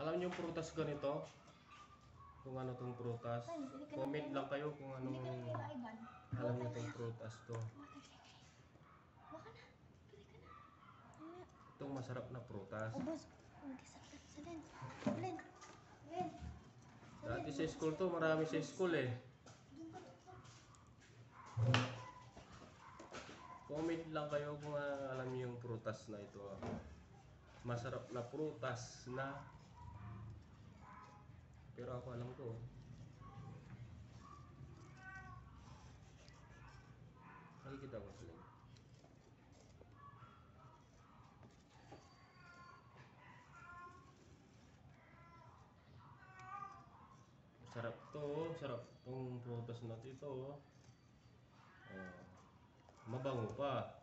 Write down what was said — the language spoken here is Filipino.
Alam niyo yung prutas ganito? Kung ano tong prutas. Comment lang kayo kung anong alam niyo tong prutas to. Baka na. Pili ka na. Itong masarap na prutas. Ubos. Magkasakit sa din. Len. Len. Dati sa school to, marami sa school eh. Comment lang kayo kung alam niyo yung prutas na ito. Masarap na prutas na. Pero ako alam ko. Nakikita ko sila. Sarap to, sarap tong prutas na ito. Oh. Mabango pa.